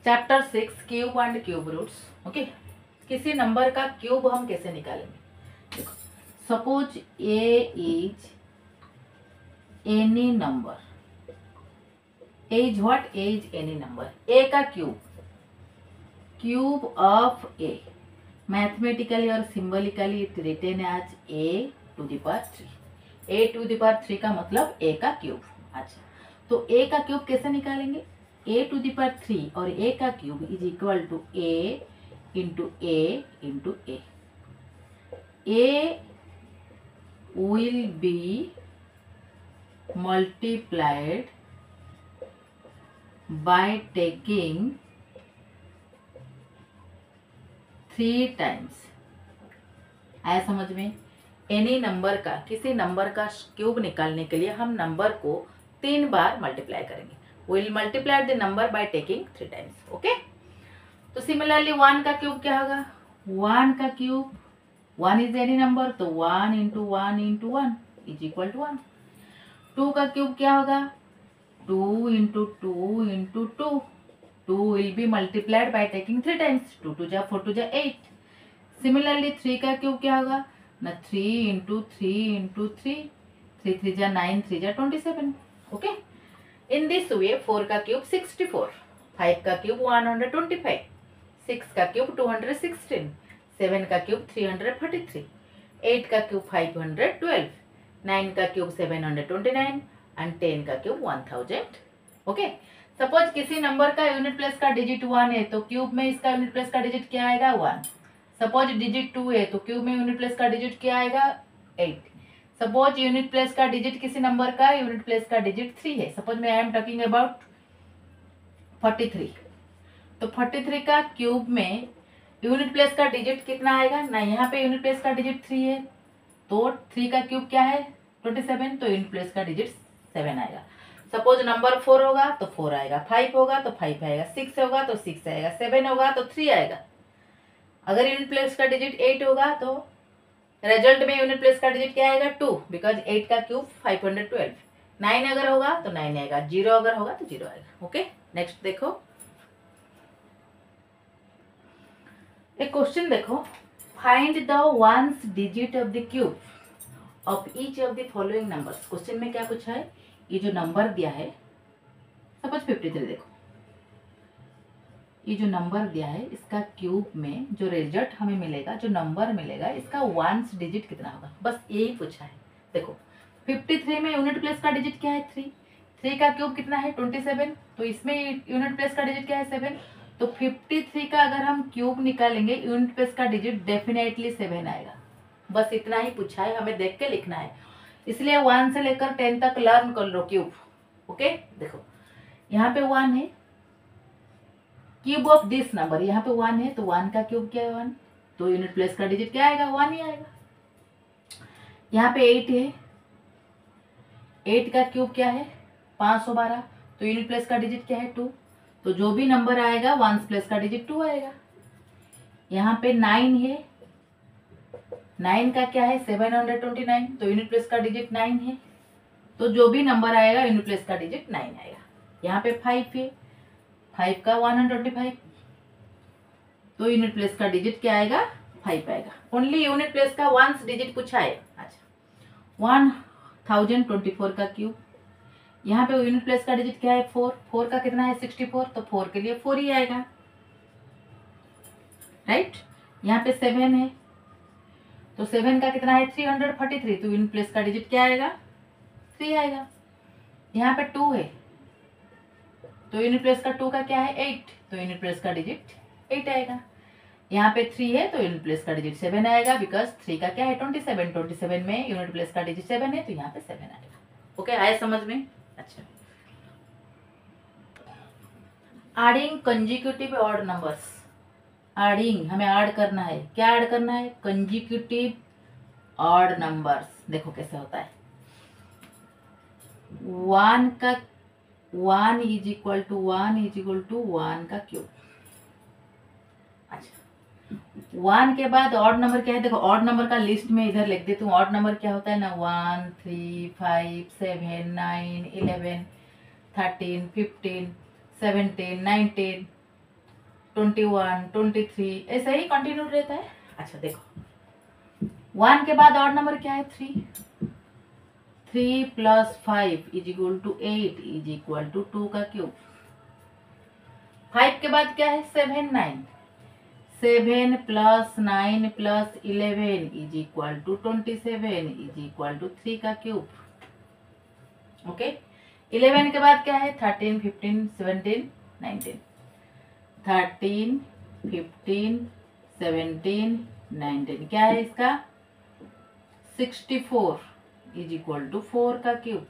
Chapter 6 cube and cube roots. Okay, किसी number का cube हम कैसे निकालेंगे। देखो, suppose a is any number, a is what, a is any number. A का cube, cube of a, mathematically और symbolically it written as a to the power 3। A to the power 3 का मतलब ए का cube. अच्छा, तो ए का cube कैसे निकालेंगे। ए टू द पावर 3 और ए का cube is equal to a into a into a. A will be multiplied by taking 3 times. आया समझ में। एनी नंबर का, किसी नंबर का क्यूब निकालने के लिए हम नंबर को 3 बार मल्टीप्लाई करेंगे। Will multiply the number by taking 3 times. Okay, तो सिमिलरली 1 का क्यूब क्या होगा। 1 का क्यूब, 1 इज एनी नंबर, तो 1 into 1 into 1 is equal to 1। 2 का क्यूब क्या होगा। 2 into 2 into 2, 2 will be multiplied by taking 3 times। 2 2 जा 4 2 जा 8। सिमिलरली 3 का क्यूब क्या होगा ना। 3 इंटू 3 इंटू 3, 3 3 जा 9, 3 जा 27। ओके, इन दिस वे 4 का क्यूब 64, 5 का क्यूब 125, 6 का क्यूब 216, 7 का क्यूब 343, 8 का क्यूब 512, 9 का क्यूब 729 एंड 10 का क्यूब 1000। ओके, सपोज किसी नंबर का यूनिट प्लेस का डिजिट 1 है तो क्यूब में इसका यूनिट प्लेस का डिजिट क्या आएगा 1। सपोज डिजिट 2 है तो क्यूब में यूनिट प्लेस का डिजिट क्या आएगा 8। सपोज यूनिट प्लेस का डिजिट किसी नंबर का यूनिट प्लेस का डिजिट 3 है। सपोज मैं आई एम टॉकिंग अबाउट 43, तो 43 का क्यूब में यूनिट प्लेस का डिजिट कितना आएगा ना। यहाँ पे यूनिट प्लेस का डिजिट 3 है तो 3 का क्यूब क्या है 27, तो यूनिट प्लेस का डिजिट 7 आएगा। सपोज नंबर 4 होगा तो 4 आएगा, 5 होगा तो 5 आएगा, 6 होगा तो 6 आएगा, 7 होगा तो 3 आएगा। अगर यूनिट प्लेस का डिजिट 8 होगा तो रिजल्ट में यूनिट प्लेस का डिजिट क्या आएगा 2, बिकॉज 8 का क्यूब 512। 9 अगर होगा तो 9 आएगा, 0 अगर होगा तो 0 आएगा। ओके, नेक्स्ट देखो, एक क्वेश्चन देखो। Find the ones digit of the cube of each of the following numbers. Question में क्या पूछा है, ये जो नंबर दिया है सपोज 53, देखो ये जो नंबर दिया है इसका क्यूब में जो रिजल्ट हमें मिलेगा, जो नंबर मिलेगा, इसका वंस डिजिट कितना होगा, बस यही पूछा है। देखो 53 में यूनिट प्लेस का डिजिट क्या है 3, 3 का क्यूब कितना है 27, तो इसमें यूनिट प्लेस का डिजिट क्या है 7। तो 53 का अगर हम क्यूब निकालेंगे यूनिट प्लेस का डिजिट डेफिनेटली 7 आएगा। बस इतना ही पूछा है, हमें देख के लिखना है। इसलिए 1 से लेकर 10 तक लर्न कर लो क्यूब। ओके, देखो यहाँ पे 1 है, क्यूब ऑफ दिस नंबर, यहाँ पे 1 है तो 1 का क्यूब क्या है 1, तो यूनिट प्लेस का डिजिट क्या आएगा 1 ही आएगा। यहाँ पे 8 है, 8 का क्यूब क्या है 512, तो यूनिट प्लेस का डिजिट क्या है 2, तो जो भी नंबर आएगा 1 प्लेस का डिजिट 2 आएगा। यहाँ पे 9 है, 9 का क्या है 729, तो यूनिट प्लेस का डिजिट 9 है, तो जो भी नंबर आएगा यूनिट प्लेस का डिजिट 9 आएगा। यहाँ पे 5 है, 5 का 125, तो यूनिट प्लेस का डिजिट क्या आएगा 5 आएगा। ओनली यूनिट प्लेस का वंस डिजिट पूछा है। अच्छा, 1024 का क्यूब, यहाँ पे यूनिट प्लेस का डिजिट क्या है 4, 4 का कितना है 64, तो 4 के लिए 4 ही आएगा, राइट। यहाँ पे 7 है, तो 7 का कितना है 343, तो यूनिट प्लेस का डिजिट क्या आएगा 3 आएगा। यहाँ पे 2 है, तो यूनिट प्लेस का 2 का क्या है 8, तो यूनिट प्लेस का डिजिट 8 आएगा। यहाँ पे 3 है तो यूनिट प्लेस का डिजिट 7 आएगा, बिकॉज 3 का क्या है 27, 27 में यूनिट प्लेस का डिजिट 7 है, तो यहाँ पे 7 आएगा। ओके, आए समझ में। अच्छा, adding consecutive odd numbers. Adding, हमें ऐड करना है, क्या ऐड करना है कंजिक्यूटिव ऑड नंबर्स। देखो कैसे होता है। 1 इज इक्वल टू 1 का क्यूब। अच्छा, 1 के बाद ऑड नंबर क्या है, देखो ऑड नंबर का लिस्ट में इधर लिख देती हूँ। ऑड नंबर क्या होता है ना 1 3 5 7 9 11 13 15 17 19 21, 23, ऐसा ही कंटिन्यू रहता है। अच्छा देखो 1 के बाद ऑड नंबर क्या है 3, 3 + 5 = 8 = 2 का क्यूब। 5 के बाद क्या है 7, 9, 7 + 9 + 11 = 27 = 3 का क्यूब। ओके 11 के बाद क्या है 13, 15, 17, 19, 13, 15, 17, 19 क्या है इसका 64 = 4 का क्यूब।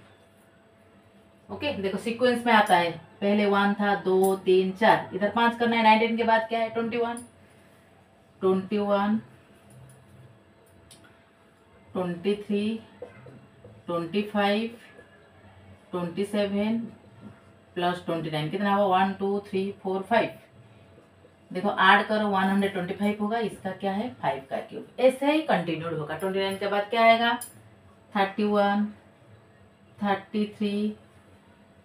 ओके देखो सीक्वेंस में आता है, पहले 1 था, 2, 3, 4, इधर 5 करना है। 19 के बाद क्या है 21, 21, 23, 25, 27 + 29 कितना हुआ 1, 2, 3, 4, 5। देखो ऐड करो 125 होगा, इसका क्या है 5 का क्यूब। ऐसे ही कंटिन्यूड होगा। 29 के बाद क्या आएगा 31, 33,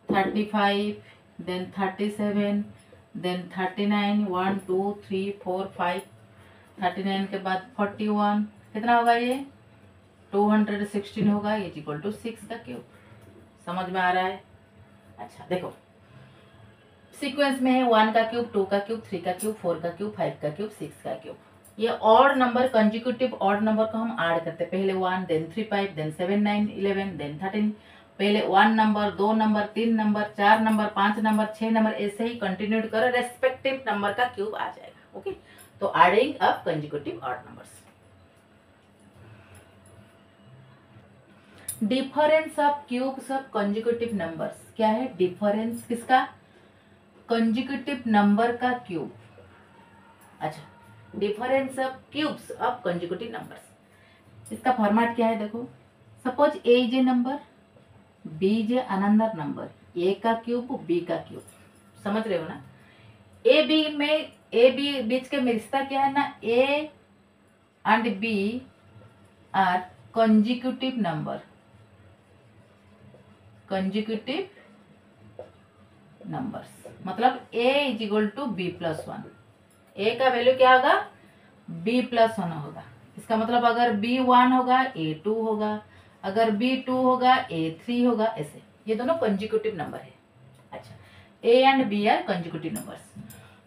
35, देन 37, देन 39, 1, 2, 3, 4, 5, 39 के बाद 41 कितना होगा ये 216 होगा = 6 का क्यूब। समझ में आ रहा है। अच्छा देखो सीक्वेंस में है 1 का क्यूब, 2 का क्यूब, 3 का क्यूब, 4 का क्यूब, 5 का क्यूब, 6 का क्यूब। ये odd number consecutive odd number को हम ऐड करते हैं। पहले 1, देन 3, 5, देन 7, 9, 11, देन 13। पहले 1 number, 2 number, 3 number, 4 number, 5 number, 6 number, ऐसे ही कंटिन्यू करो, रेस्पेक्टिव नंबर का क्यूब आ जाएगा। ओके तो adding up consecutive odd numbers. Difference of cubes of consecutive numbers क्या है डिफरेंस किसका कंजिक्यूटिव नंबर का क्यूब। अच्छा difference of cubes of consecutive numbers, इसका फॉर्मेट क्या है देखो। Suppose a is a number, b is a another number, a का क्यूब बी का क्यूब। समझ रहे हो ना। ए बी में ए बी बीच के में रिश्ता क्या है ना, a and b are consecutive number, consecutive numbers मतलब a = b + 1। a का वैल्यू क्या होगा b + 1 होगा। इसका मतलब अगर b 1 होगा a 2 होगा, अगर b 2 होगा a 3 होगा, ऐसे ये दोनों कंजिक्यूटिव नंबर है। अच्छा a and b are consecutive numbers.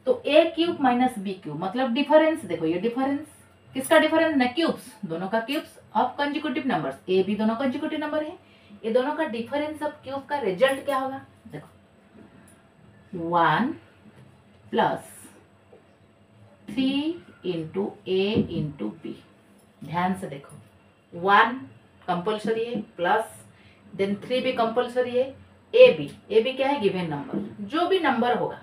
तो a cube minus b cube मतलब डिफरेंस। देखो ये डिफरेंस किसका डिफरेंस ना क्यूब्स, दोनों का cubes of consecutive numbers. a b दोनों कंजिक्यूटिव नंबर है, ये दोनों का डिफरेंस ऑफ क्यूब का रिजल्ट क्या होगा देखो 1 + 3 × a × b। ध्यान से देखो 1 कंपल्सरी है प्लस देन 3 भी कंपल्सरी है, ए बी क्या है गिवन नंबर, जो भी नंबर होगा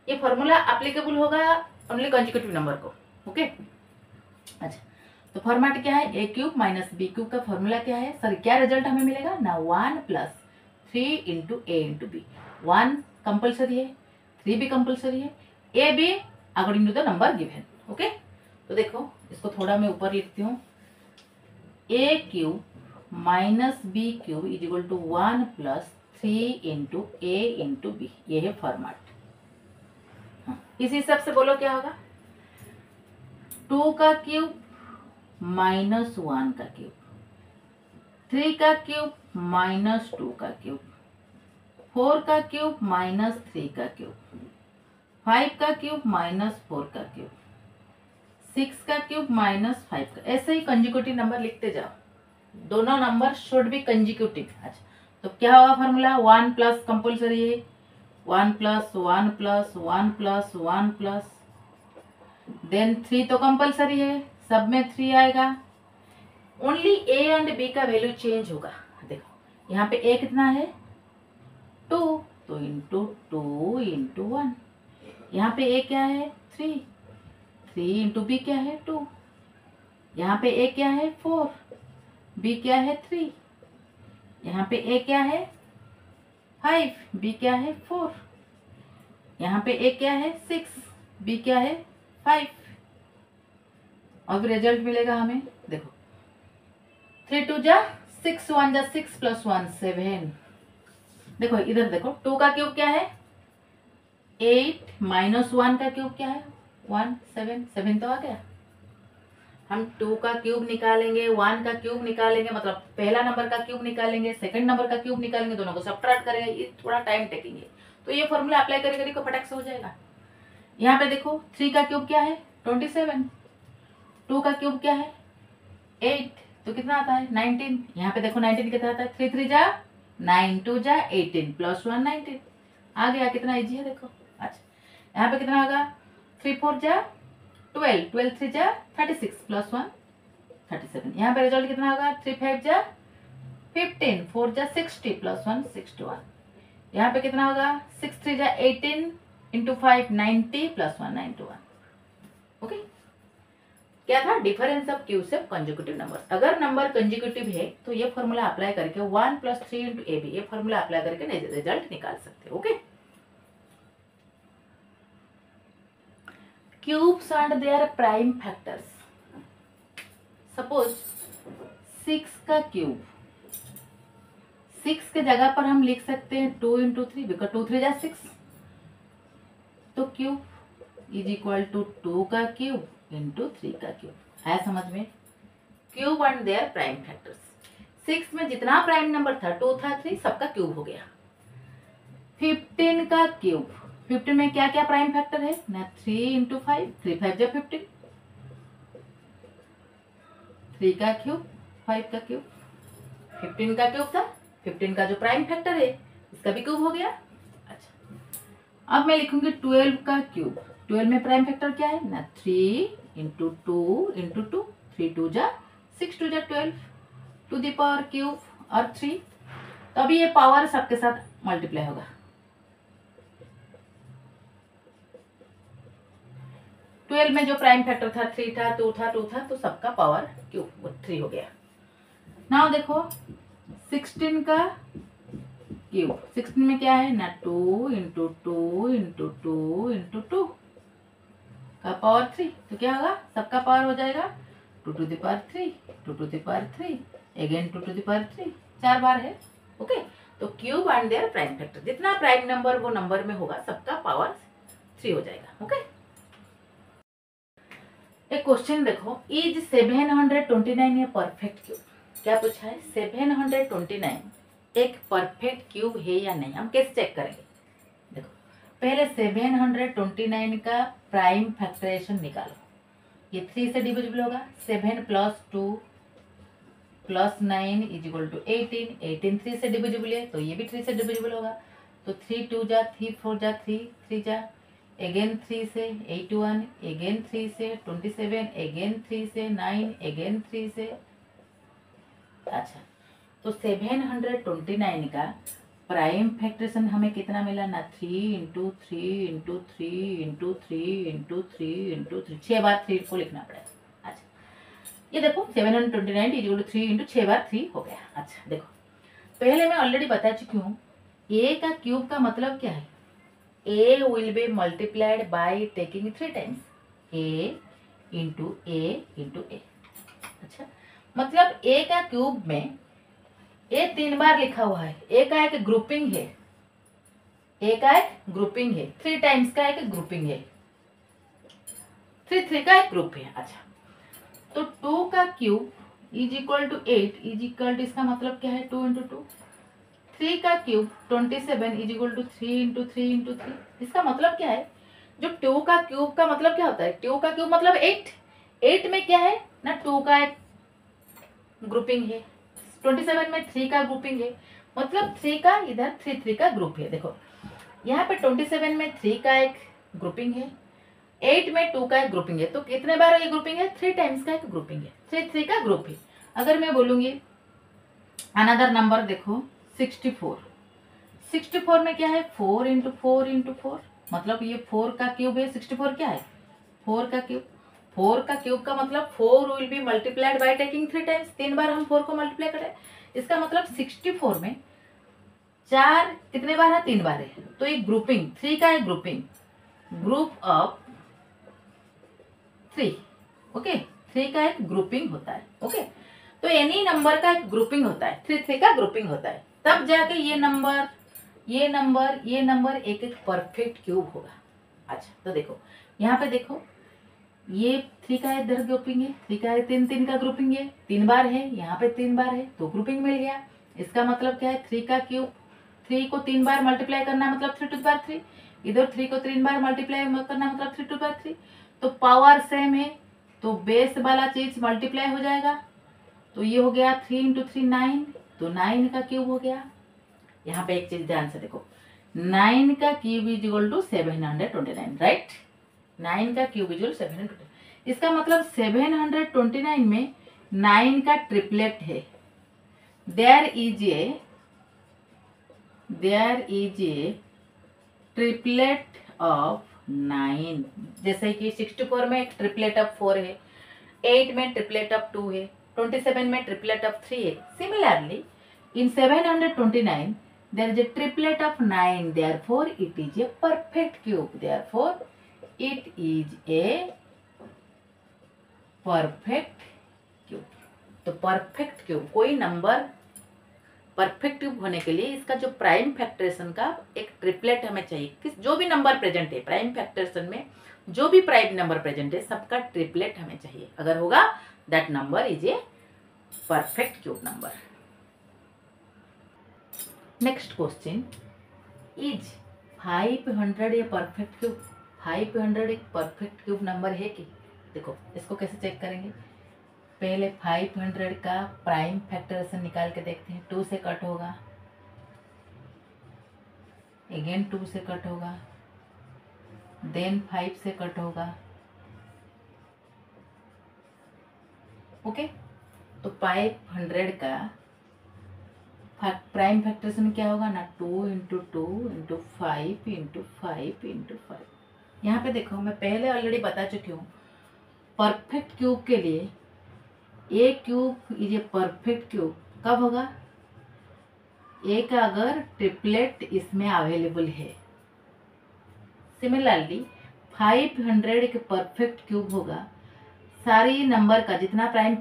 ये फॉर्मूला एप्लीकेबल होगा ओनली कंजिक्यूटिव नंबर को। ओके अच्छा तो फॉर्मेट क्या है ए क्यूब माइनस बी क्यूब का फॉर्मूला क्या है सर, क्या रिजल्ट हमें मिलेगा ना 1 + 3 × a × b। 1 कंपल्सरी है, 3 भी कंपल्सरी है, a b according to the number given. Okay तो देखो इसको थोड़ा मैं ऊपर लिखती हूँ, a cube minus b cube = 1 + 3 × a × b। ये है फॉर्मेट। इस हिसाब से बोलो क्या होगा 2 का क्यूब माइनस 1 का क्यूब, 3 का क्यूब माइनस 2 का क्यूब, 4 का क्यूब माइनस 3 का क्यूब, 5 का क्यूब माइनस 4 का क्यूब, 6 का क्यूब माइनस 5 का। ऐसे ही कंजिक्यूटिव नंबर लिखते जाओ, दोनों नंबर शुड बी कंजिक्यूटिव। अच्छा तो क्या होगा फॉर्मूला 1 प्लस कंपल्सरी है 1 + 1 + 1 + 1 प्लस देन 3 तो कंपल्सरी है, सब में 3 आएगा। ओनली ए एंड बी का वैल्यू चेंज होगा। देखो यहाँ पे ए कितना है 2 तो × 2 × 1, यहाँ पे ए क्या है 3, 3 × b क्या है 2, यहाँ पे ए क्या है 4, b क्या है 3, यहाँ पे ए क्या है 5, b क्या है 4, यहाँ पे ए क्या है 6, b क्या है 5। अब रिजल्ट मिलेगा हमें देखो 3 2 जा 6 1 जा 6 + 1 7। देखो इधर देखो 2 का क्यूब क्या है 8 माइनस 1 का क्यूब क्या है 1, 7, 7 तो आ गया। हम 2 का क्यूब निकालेंगे, 1 का क्यूब निकालेंगे, मतलब पहला नंबर का क्यूब निकालेंगे, सेकंड नंबर का क्यूब निकालेंगे, दोनों को सब्ट्रैक्ट करेंगे। ये थोड़ा टाइम टेकिंग है, तो ये फॉर्मूला अप्लाई करके देखो, फटाक से हो जाएगा। यहाँ पे देखो 3 का क्यूब क्या है 27, 2 का क्यूब क्या है 8, तो कितना आता है 19। यहाँ पे देखो 19 कितना आता है 3 3 जा 9, 2 जा 18 प्लस 1 19 आ गया। कितना इजी है देखो। अच्छा यहाँ पे कितना होगा 3 4 जा 12, 12 3 जा 36 प्लस 1 37। यहाँ पे रिजल्ट कितना होगा 3 5 जा 15, 4 जा 60 प्लस 1 61। यहाँ पे कितना होगा 6 3 जा 18 इंटू 5 90 प्लस 1 91। ओके, क्या था डिफरेंस ऑफ क्यू से कंसेक्यूटिव नंबर। अगर नंबर कंसेक्यूटिव है तो ये फॉर्मूला अप्लाई करके 1 + 3 इंटू ए बी, ये फॉर्मूला अप्लाई करके रिजल्ट निकाल सकते हो। Okay, cubes and their prime factors. Suppose 6 का क्यूब, 6 के जगह पर हम लिख सकते हैं 2 इंटू 3, बिकॉज 2 3 जा 6, तो क्यूब इज इक्वल टू 2 का क्यूब इंटू 3 का क्यूब। है समझ में? Cube and their prime factors. 6 में जितना प्राइम नंबर था 2 था 3, सबका क्यूब हो गया। 15 का क्यूब, 15 में क्या क्या प्राइम फैक्टर है ना 3 इंटू 5, 3 5 जा 15, 3 का क्यूब 5 का क्यूब, 15 का क्यूब था, 15 का जो प्राइम फैक्टर है इसका भी क्यूब हो गया। अच्छा अब मैं लिखूंगी 12 का क्यूब। 12 में प्राइम फैक्टर क्या है ना 3 इंटू 2 इंटू 2, 3 2 जा 6 2 जा 12 टू द पावर क्यूब और 3। तो अभी ये पावर सबके साथ मल्टीप्लाई होगा। 12 में जो प्राइम फैक्टर था 3 था 2 था 2 था, तो सबका पावर क्यूब 3 हो गया। नाउ देखो 16 का क्यूब, 16 में क्या है ना 2 इंटू 2 इंटू 2 इंटू 2 का पावर 3, तो क्या होगा सबका पावर हो जाएगा 2 to the power 3, 2 to the power 3, again 2 to the power 3, 4 बार है। ओके, तो cube and their prime factor, जितना प्राइम नंबर वो नंबर में होगा सबका पावर 3 हो जाएगा। ओके, एक क्वेश्चन देखो, इज 729 ए परफेक्ट क्यूब। क्या पूछा है 729 एक परफेक्ट क्यूब है या नहीं। हम कैसे चेक करेंगे, देखो पहले 729 का प्राइम फैक्टराइजेशन निकालो। ये 3 से डिविजिबल होगा, 7 + 2 + 9 इज इक्वल टू 18, 18 3 से डिविजिबल है तो ये भी 3 से डिविजिबल होगा। तो 3 2 जा 3, 4 जा 3, 3 जा अगेन 3 से 81, अगेन 3 से 27, अगेन 3 से 9, अगेन 3 से। अच्छा तो 729 का प्राइम फैक्टरेशन हमें कितना मिला ना 3 into 3 into 3 into 3 into 3 into 3, 6 बार 3 को लिखना पड़ेगा। अच्छा ये देखो 729 इज इक्वल टू 3 इंटू 6 बार 3 हो गया। अच्छा देखो पहले मैं ऑलरेडी बता चुकी हूँ ए का क्यूब का मतलब क्या है, a will be multiplied by taking 3 times a into a into a. अच्छा मतलब ए का क्यूब में ए 3 बार लिखा हुआ है, ए का एक ग्रुपिंग है, ए का एक ग्रुपिंग है, 3 टाइम्स का एक ग्रुपिंग है, 3 3 का एक ग्रुप है। अच्छा तो 2 का cube is equal to 8 is equal to, इसका मतलब क्या है 2 इंटू 2। 3 का cube 27 is equal to 3 into 3 into 3, इसका मतलब क्या है, जो 2 का क्यूब का मतलब क्या होता है, 2 का क्यूब मतलब 8, 8 में क्या है ना 2 का एक ग्रुपिंग है, 27 में 3 का ग्रुपिंग है, मतलब 3 का इधर 3 3 का ग्रुप है। देखो यहाँ पे 27 में 3 का एक ग्रुपिंग है, 8 में 2 का एक ग्रुपिंग है, तो कितने बार ये ग्रुपिंग है 3 टाइम्स का एक ग्रुपिंग है, 3 3 का ग्रुप है। अगर मैं बोलूंगी अनदर नंबर देखो 64, 64 में क्या है 4 इंटू 4 इंटू 4, मतलब ये 4 का क्यूब है, 64 क्या है 4 का क्यूब। 4 का क्यूब का मतलब 4 will be multiplied by taking 3 times, 3 बार हम 4 को मल्टीप्लाई करें, इसका मतलब 64 में 4 कितने बार है 3 बार है, तो ये ग्रुपिंग 3 का एक ग्रुपिंग, ग्रुप ऑफ 3। ओके 3 का एक ग्रुपिंग होता है। ओके तो एनी नंबर का एक ग्रुपिंग होता है, 3 3 का ग्रुपिंग होता है, तब जाके ये नंबर ये नंबर एक एक परफेक्ट क्यूब होगा। अच्छा तो देखो यहाँ पे देखो, ये 3 का इधर ग्रुपिंग है, 3 का 3 का ग्रुपिंग है, 3 बार है, यहाँ पे 3 बार है तो ग्रुपिंग मिल गया। इसका मतलब क्या है, 3 का क्यूब, 3 को 3 बार मल्टीप्लाई करना मतलब 3 टू द पावर 3, इधर 3 को 3 बार मल्टीप्लाई करना मतलब 3 टू द पावर 3। तो पावर सेम है तो बेस वाला चीज मल्टीप्लाई हो जाएगा। तो ये हो गया 3 इंटू 3 9, तो 9 का क्यूब हो गया। यहाँ पे एक चीज ध्यान से देखो, 9 का cube is equal to 729, right. 9 का क्यूब इज इक्वल 729, इसका मतलब 729 में 9 का ट्रिपलेट है। There is a triplet of 9, जैसे कि 64 में ट्रिपलेट ऑफ 4 है, 8 में ट्रिपलेट ऑफ 2 है, 27 में ट्रिपलेट ऑफ 3 है। Similarly in 729 there is a triplet of 9, therefore it is a perfect cube, therefore it is a perfect cube। तो परफेक्ट क्यूब, कोई नंबर परफेक्ट क्यूब होने के लिए इसका जो प्राइम फैक्टरेशन का एक ट्रिपलेट हमें चाहिए। किस जो भी नंबर प्रेजेंट है प्राइम फैक्टरेशन में, जो भी प्राइम नंबर प्रेजेंट है सबका ट्रिपलेट हमें चाहिए। अगर होगा that number is a perfect cube number. Next question, is 500 A perfect cube. 500 एक परफेक्ट क्यूब नंबर है कि? देखो इसको कैसे चेक करेंगे, पहले 500 का प्राइम फैक्टरेशन निकाल के देखते हैं। 2 से कट होगा, अगेन 2 से कट होगा, देन 5 से कट होगा। ओके, तो 500 का प्राइम फैक्टरेशन क्या होगा ना, 2 इंटू 2 इंटू 5 इंटू 5 इंटू 5। यहाँ पे देखो मैं पहले ऑलरेडी बता चुकी हूँ, परफेक्ट क्यूब के लिए a cube is a perfect cube कब होगा, ए का अगर ट्रिपलेट इसमें अवेलेबल है। सिमिलरली 500 एक परफेक्ट क्यूब होगा, सारी नंबर का जितना प्राइम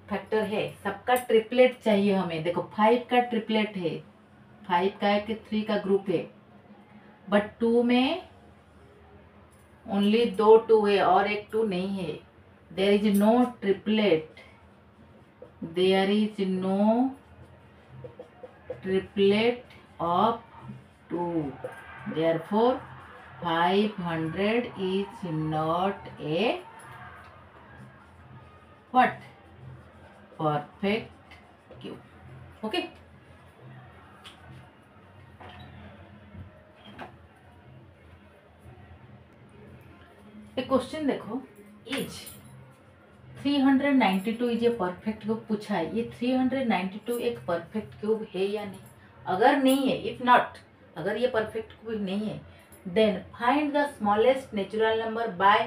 फैक्टर है सबका ट्रिपलेट चाहिए हमें। देखो 5 का ट्रिपलेट है, 5 का है कि 3 का ग्रुप है, बट 2 में ओनली 2 2 है और एक 2 नहीं है। There is no triplet, there is no triplet of 2, therefore 500 is not a what, perfect cube। okay, एक क्वेश्चन देखो, is 392 is a perfect cube पूछा है। ये 392 एक परफेक्ट क्यूब है या नहीं? अगर नहीं है, इफ नॉट, अगर ये परफेक्ट क्यूब नहीं है, then find the smallest natural number by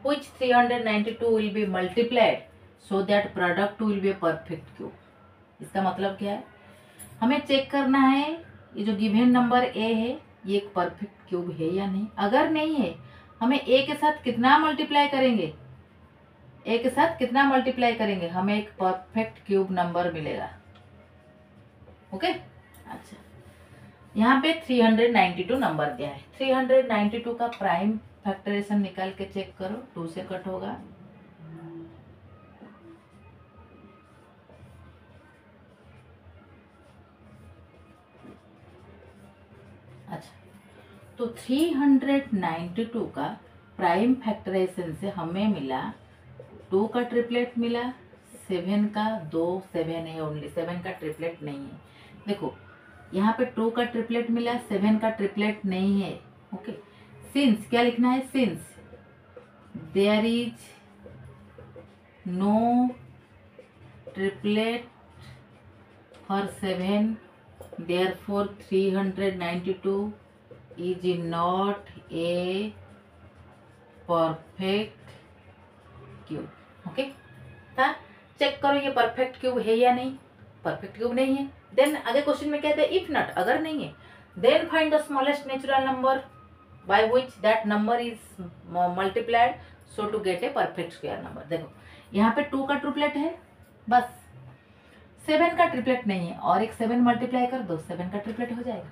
which 392 will be multiplied so that product will be a perfect cube. इसका मतलब क्या है, हमें चेक करना है ये जो गिवन नंबर ए है ये एक परफेक्ट क्यूब है या नहीं। अगर नहीं है, हमें ए के साथ कितना मल्टीप्लाई करेंगे, ए के साथ कितना मल्टीप्लाई करेंगे, हमें एक परफेक्ट क्यूब नंबर मिलेगा। ओके, अच्छा यहाँ पे 392 नंबर दिया है। 392 का प्राइम फैक्टरेशन निकाल के चेक करो, 2 से कट होगा, अच्छा तो 392 का प्राइम फैक्टरेशन से हमें मिला 2 का ट्रिपलेट मिला, 7 का 2 7 है ओनली, 7 का ट्रिपलेट नहीं है। देखो यहाँ पे 2 का ट्रिपलेट मिला, 7 का ट्रिपलेट नहीं है। ओके, सिंस क्या लिखना है, since there is no triplet for 7 therefore 392 is not a perfect cube. Okay, check करो ये परफेक्ट क्यूब है या नहीं। परफेक्ट क्यूब नहीं है, देन आगे क्वेश्चन में कहते हैं इफ नॉट, अगर नहीं है, then find the smallest natural number by which that number is multiplied so to get a perfect square number. देखो यहाँ पे 2 का ट्रिपलेट है, बस 7 का ट्रिपलेट नहीं है, और एक 7 मल्टीप्लाई कर दो, 7 का ट्रिपलेट हो जाएगा।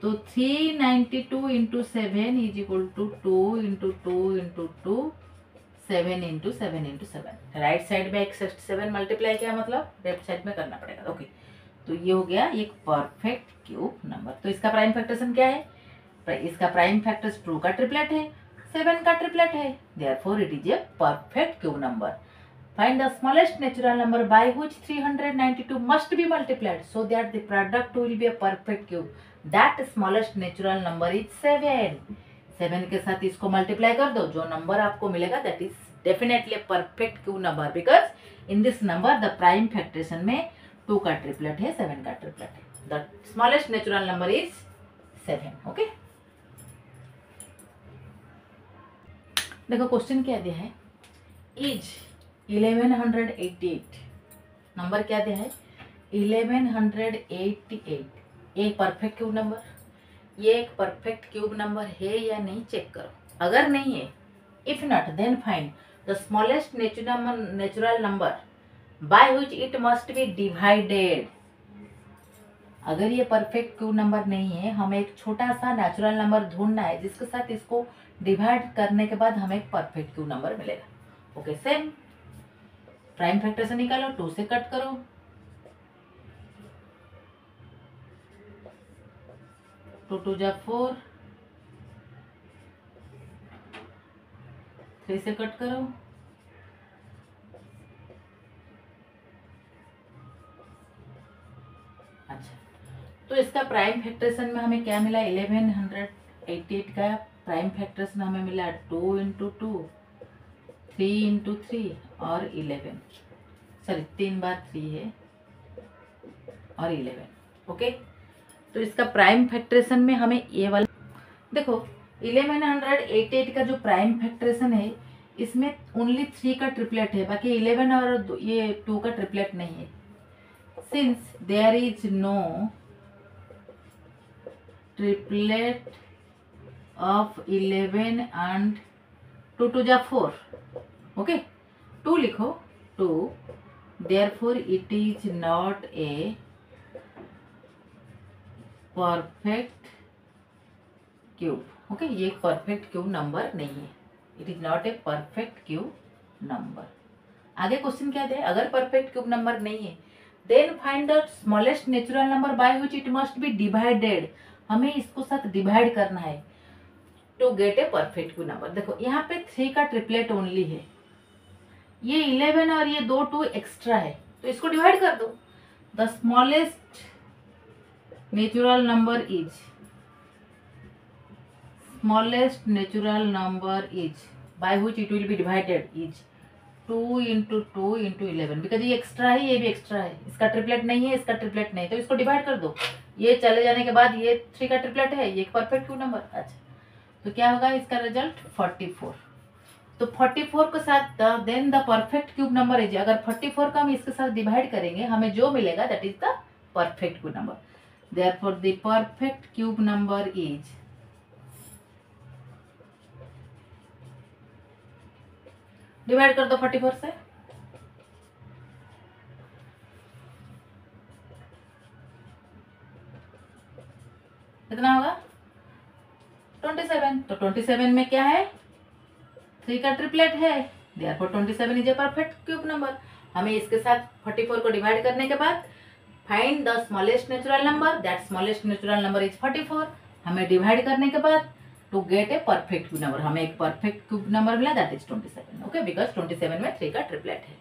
तो 392 into 7 is equal to 2 into 2 into 2 7 into 7 into 7। Right side में एक 67 मल्टीप्लाई किया, मतलब लेफ्ट साइड में करना पड़ेगा। ओके, तो ये हो गया एक परफेक्ट क्यूब नंबर। तो इसका प्राइम फैक्टरेशन क्या है? इसका प्राइम फैक्टर्स 2 का ट्रिपलेट है, 7 का ट्रिपलेट है, therefore it is a perfect cube number. Find the smallest natural number by which 392 must be multiplied so that the product will be a perfect cube. That smallest natural number is 7. 7 के साथ इसको multiply कर दो, जो number आपको मिलेगा that is definitely a perfect cube number because in this number the prime factoration में 2 का ट्रिपलेट है, 7 का ट्रिपलेट है। The smallest natural number is 7. Okay? देखो क्वेश्चन क्या दिया है, इज 1188 नंबर क्या दिया है, 1188 एक परफेक्ट क्यूब नंबर। ये एक परफेक्ट क्यूब नंबर है या नहीं चेक करो। अगर नहीं है, if not then find the smallest natural number by which it must be divided. अगर ये परफेक्ट क्यूब नंबर नहीं है, हमें एक छोटा सा नेचुरल नंबर ढूंढना है जिसके साथ इसको डिवाइड करने के बाद हमें एक परफेक्ट क्यूब नंबर मिलेगा। ओके, सेम प्राइम फैक्टर से निकालो, 2 से कट करो, 2 2 जा 4, 3 से कट करो, अच्छा। तो इसका प्राइम फैक्टरेशन में हमें क्या मिला, 1188 का प्राइम फैक्टरेशन हमें मिला 2 इंटू 2, 3 इंटू 3 और 11, सॉरी 3 बार 3 है और 11। ओके, तो इसका प्राइम फैक्टरेशन में हमें ये वाला देखो, 1188 का जो प्राइम फैक्टरेशन है इसमें ओनली 3 का ट्रिपलेट है, बाकी 11 और ये 2 का ट्रिपलेट नहीं है। Since there is no triplet of 11 and 2 2 जा 4, ओके 2 लिखो 2, therefore it is not a perfect cube. Okay, ये परफेक्ट क्यूब नंबर नहीं है, it is not a perfect cube number. आगे क्वेश्चन क्या दे, अगर परफेक्ट क्यूब नंबर नहीं है then find the smallest natural number by which it must be divided. हमें इसको साथ डिवाइड करना है to get a perfect cube number. देखो यहाँ पे 3 का ट्रिपलेट ओनली है, ये 11 और ये 2 2 एक्स्ट्रा है, तो इसको डिवाइड कर दो। The smallest natural number is, smallest natural number is by which it will be divided is 2 into 2 into 11, because ये एक्स्ट्रा है, ये भी एक्स्ट्रा है, इसका ट्रिपलेट नहीं है, इसका ट्रिपलेट नहीं, तो इसको डिवाइड कर दो। ये चले जाने के बाद ये 3 का ट्रिपलेट है, ये एक परफेक्ट क्यूब नंबर। अच्छा, तो क्या होगा इसका रिजल्ट 44। तो 44 के साथ then the perfect cube number is, अगर 44 का हम इसके साथ डिवाइड करेंगे हमें जो मिलेगा that is the perfect cube number. Therefore the perfect cube number is, divide कर दो 44 से, कितना होगा 27। तो 27 में क्या है, 3 का ट्रिपलेट है, therefore 27 is a perfect cube number. हमें इसके साथ 44 को डिवाइड करने के बाद find the smallest natural number, that smallest natural number is 44। हमें डिवाइड करने के बाद to get a perfect cube number, हमें एक परफेक्ट क्यूब नंबर मिला दैट इज 27। ओके, बिकॉज 27 में 3 का ट्रिपलेट है।